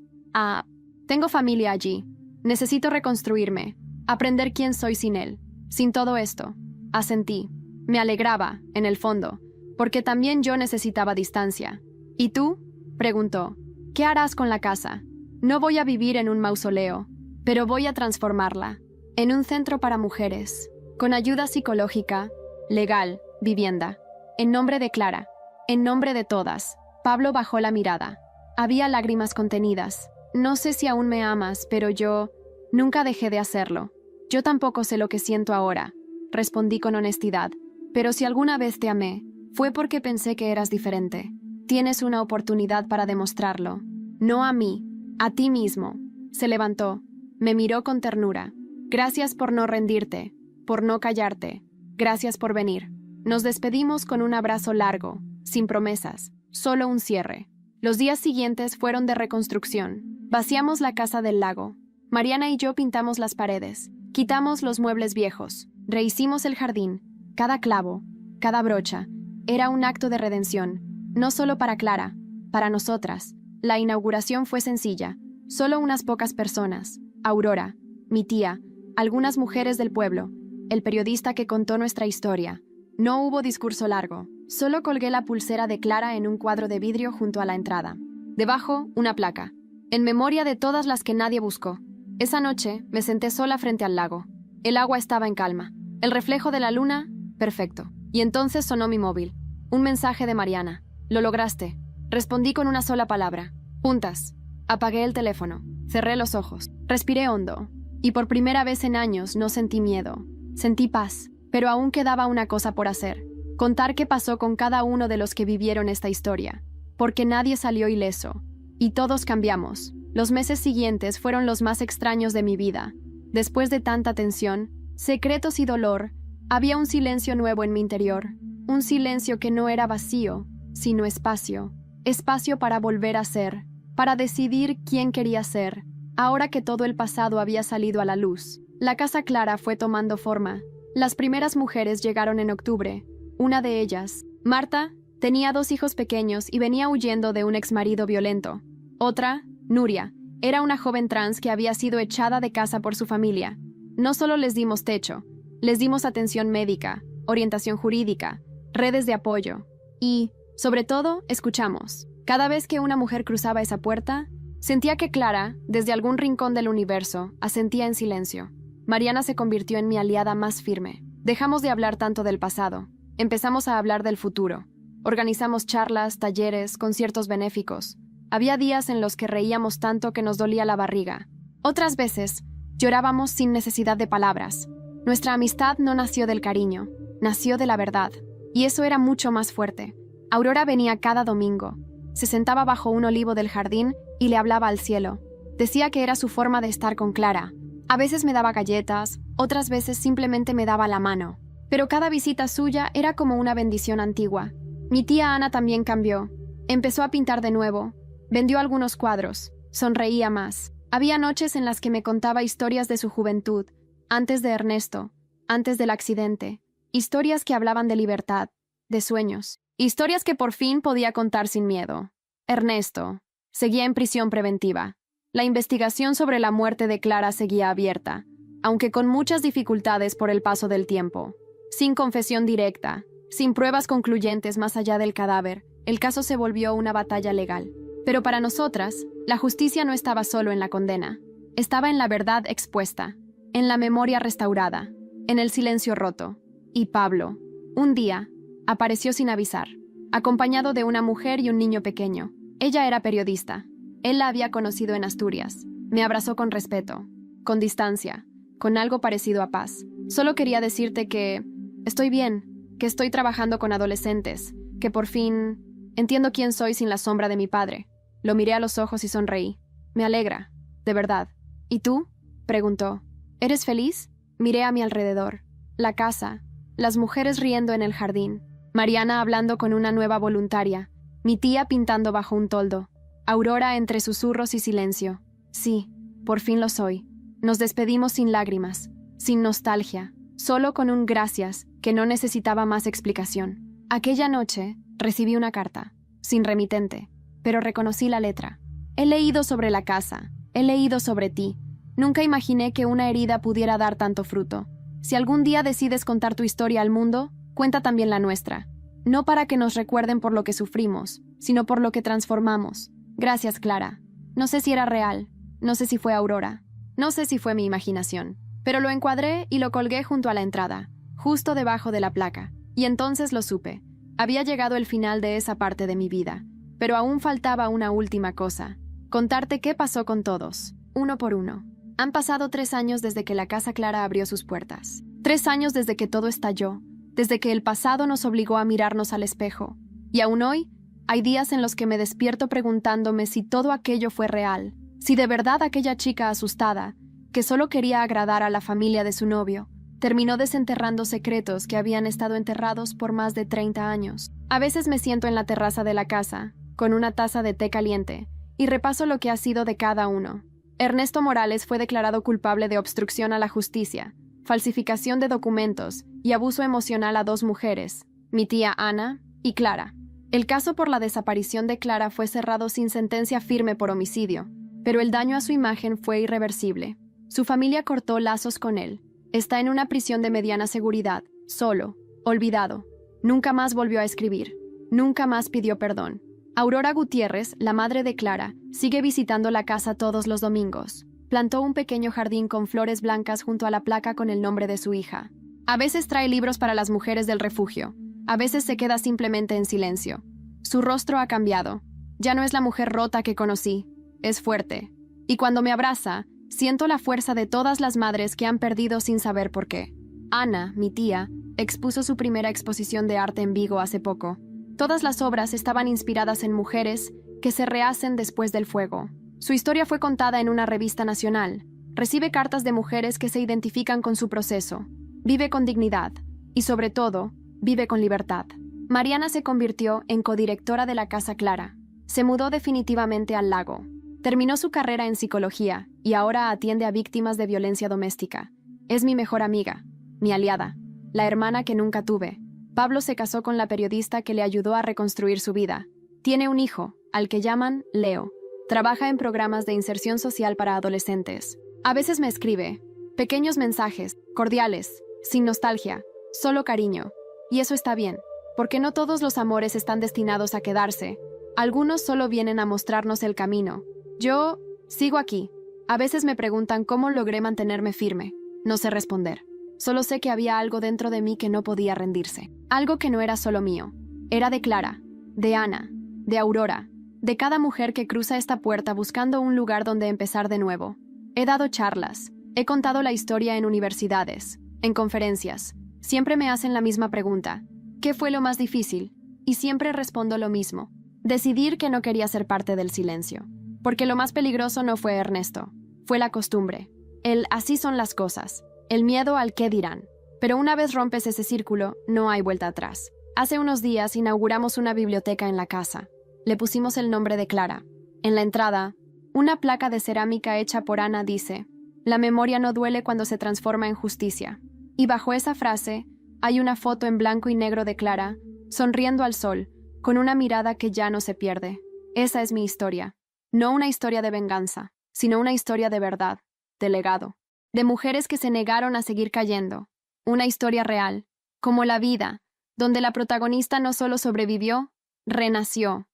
[SPEAKER 1] Tengo familia allí. Necesito reconstruirme. Aprender quién soy sin él. Sin todo esto. Asentí. Me alegraba, en el fondo, porque también yo necesitaba distancia. ¿Y tú? Preguntó. ¿Qué harás con la casa? No voy a vivir en un mausoleo, pero voy a transformarla. En un centro para mujeres. Con ayuda psicológica, legal, vivienda. En nombre de Clara. En nombre de todas. Pablo bajó la mirada. Había lágrimas contenidas. No sé si aún me amas, pero yo nunca dejé de hacerlo. Yo tampoco sé lo que siento ahora, respondí con honestidad. Pero si alguna vez te amé, fue porque pensé que eras diferente. Tienes una oportunidad para demostrarlo. No a mí, a ti mismo. Se levantó. Me miró con ternura. Gracias por no rendirte, por no callarte. Gracias por venir. Nos despedimos con un abrazo largo, sin promesas, solo un cierre. Los días siguientes fueron de reconstrucción. Vaciamos la casa del lago. Mariana y yo pintamos las paredes. Quitamos los muebles viejos. Rehicimos el jardín. Cada clavo, cada brocha, era un acto de redención. No solo para Clara, para nosotras. La inauguración fue sencilla. Solo unas pocas personas. Aurora, mi tía, algunas mujeres del pueblo, el periodista que contó nuestra historia. No hubo discurso largo. Solo colgué la pulsera de Clara en un cuadro de vidrio junto a la entrada. Debajo, una placa. En memoria de todas las que nadie buscó. Esa noche, me senté sola frente al lago. El agua estaba en calma. El reflejo de la luna, perfecto. Y entonces sonó mi móvil. Un mensaje de Mariana. «Lo lograste». Respondí con una sola palabra. «Juntas». Apagué el teléfono. Cerré los ojos. Respiré hondo. Y por primera vez en años no sentí miedo. Sentí paz. Pero aún quedaba una cosa por hacer. Contar qué pasó con cada uno de los que vivieron esta historia. Porque nadie salió ileso. Y todos cambiamos. Los meses siguientes fueron los más extraños de mi vida. Después de tanta tensión, secretos y dolor, había un silencio nuevo en mi interior. Un silencio que no era vacío, sino espacio. Espacio para volver a ser. Para decidir quién quería ser. Ahora que todo el pasado había salido a la luz. La casa Clara fue tomando forma. Las primeras mujeres llegaron en octubre. Una de ellas, Marta, tenía 2 hijos pequeños y venía huyendo de un exmarido violento. Otra, Nuria, era una joven trans que había sido echada de casa por su familia. No solo les dimos techo, les dimos atención médica, orientación jurídica, redes de apoyo y, sobre todo, escuchamos. Cada vez que una mujer cruzaba esa puerta, sentía que Clara, desde algún rincón del universo, asentía en silencio. Mariana se convirtió en mi aliada más firme. Dejamos de hablar tanto del pasado. Empezamos a hablar del futuro. Organizamos charlas, talleres, conciertos benéficos. Había días en los que reíamos tanto que nos dolía la barriga. Otras veces, llorábamos sin necesidad de palabras. Nuestra amistad no nació del cariño, nació de la verdad. Y eso era mucho más fuerte. Aurora venía cada domingo. Se sentaba bajo un olivo del jardín y le hablaba al cielo. Decía que era su forma de estar con Clara. A veces me daba galletas, otras veces simplemente me daba la mano. Pero cada visita suya era como una bendición antigua. Mi tía Ana también cambió. Empezó a pintar de nuevo. Vendió algunos cuadros. Sonreía más. Había noches en las que me contaba historias de su juventud, antes de Ernesto, antes del accidente. Historias que hablaban de libertad, de sueños. Historias que por fin podía contar sin miedo. Ernesto seguía en prisión preventiva. La investigación sobre la muerte de Clara seguía abierta, aunque con muchas dificultades por el paso del tiempo. Sin confesión directa, sin pruebas concluyentes más allá del cadáver, el caso se volvió una batalla legal. Pero para nosotras, la justicia no estaba solo en la condena. Estaba en la verdad expuesta, en la memoria restaurada, en el silencio roto. Y Pablo, un día, apareció sin avisar, acompañado de una mujer y un niño pequeño. Ella era periodista. Él la había conocido en Asturias. Me abrazó con respeto, con distancia, con algo parecido a paz. Solo quería decirte que estoy bien, que estoy trabajando con adolescentes, que por fin entiendo quién soy sin la sombra de mi padre. Lo miré a los ojos y sonreí. Me alegra, de verdad. ¿Y tú?, preguntó. ¿Eres feliz? Miré a mi alrededor. La casa, las mujeres riendo en el jardín, Mariana hablando con una nueva voluntaria, mi tía pintando bajo un toldo, Aurora entre susurros y silencio. Sí, por fin lo soy. Nos despedimos sin lágrimas, sin nostalgia, solo con un gracias que no necesitaba más explicación. Aquella noche recibí una carta, sin remitente, pero reconocí la letra. He leído sobre la casa, he leído sobre ti. Nunca imaginé que una herida pudiera dar tanto fruto. Si algún día decides contar tu historia al mundo, cuenta también la nuestra. No para que nos recuerden por lo que sufrimos, sino por lo que transformamos. Gracias, Clara. No sé si era real, no sé si fue Aurora, no sé si fue mi imaginación, pero lo encuadré y lo colgué junto a la entrada, justo debajo de la placa. Y entonces lo supe. Había llegado el final de esa parte de mi vida, pero aún faltaba una última cosa. Contarte qué pasó con todos, uno por uno. Han pasado 3 años desde que la Casa Clara abrió sus puertas. 3 años desde que todo estalló, desde que el pasado nos obligó a mirarnos al espejo. Y aún hoy, hay días en los que me despierto preguntándome si todo aquello fue real, si de verdad aquella chica asustada, que solo quería agradar a la familia de su novio, terminó desenterrando secretos que habían estado enterrados por más de 30 años. A veces me siento en la terraza de la casa, con una taza de té caliente, y repaso lo que ha sido de cada uno. Ernesto Morales fue declarado culpable de obstrucción a la justicia, falsificación de documentos y abuso emocional a 2 mujeres, mi tía Ana y Clara. El caso por la desaparición de Clara fue cerrado sin sentencia firme por homicidio, pero el daño a su imagen fue irreversible. Su familia cortó lazos con él. Está en una prisión de mediana seguridad, solo, olvidado. Nunca más volvió a escribir. Nunca más pidió perdón. Aurora Gutiérrez, la madre de Clara, sigue visitando la casa todos los domingos. Plantó un pequeño jardín con flores blancas junto a la placa con el nombre de su hija. A veces trae libros para las mujeres del refugio. A veces se queda simplemente en silencio. Su rostro ha cambiado. Ya no es la mujer rota que conocí. Es fuerte. Y cuando me abraza, siento la fuerza de todas las madres que han perdido sin saber por qué. Ana, mi tía, expuso su primera exposición de arte en Vigo hace poco. Todas las obras estaban inspiradas en mujeres que se rehacen después del fuego. Su historia fue contada en una revista nacional. Recibe cartas de mujeres que se identifican con su proceso. Vive con dignidad y, sobre todo, vive con libertad. Mariana se convirtió en codirectora de la Casa Clara. Se mudó definitivamente al Lago. Terminó su carrera en psicología y ahora atiende a víctimas de violencia doméstica. Es mi mejor amiga, mi aliada, la hermana que nunca tuve. Pablo se casó con la periodista que le ayudó a reconstruir su vida. Tiene un hijo, al que llaman Leo. Trabaja en programas de inserción social para adolescentes. A veces me escribe pequeños mensajes, cordiales, sin nostalgia, solo cariño. Y eso está bien, porque no todos los amores están destinados a quedarse. Algunos solo vienen a mostrarnos el camino. Yo sigo aquí. A veces me preguntan cómo logré mantenerme firme. No sé responder. Solo sé que había algo dentro de mí que no podía rendirse. Algo que no era solo mío. Era de Clara, de Ana, de Aurora, de cada mujer que cruza esta puerta buscando un lugar donde empezar de nuevo. He dado charlas, he contado la historia en universidades, en conferencias. Siempre me hacen la misma pregunta. ¿Qué fue lo más difícil? Y siempre respondo lo mismo. Decidir que no quería ser parte del silencio. Porque lo más peligroso no fue Ernesto. Fue la costumbre. El así son las cosas. El miedo al qué dirán. Pero una vez rompes ese círculo, no hay vuelta atrás. Hace unos días inauguramos una biblioteca en la casa. Le pusimos el nombre de Clara. En la entrada, una placa de cerámica hecha por Ana dice: «La memoria no duele cuando se transforma en justicia». Y bajo esa frase, hay una foto en blanco y negro de Clara, sonriendo al sol, con una mirada que ya no se pierde. Esa es mi historia. No una historia de venganza, sino una historia de verdad, de legado. De mujeres que se negaron a seguir cayendo. Una historia real, como la vida, donde la protagonista no solo sobrevivió, renació.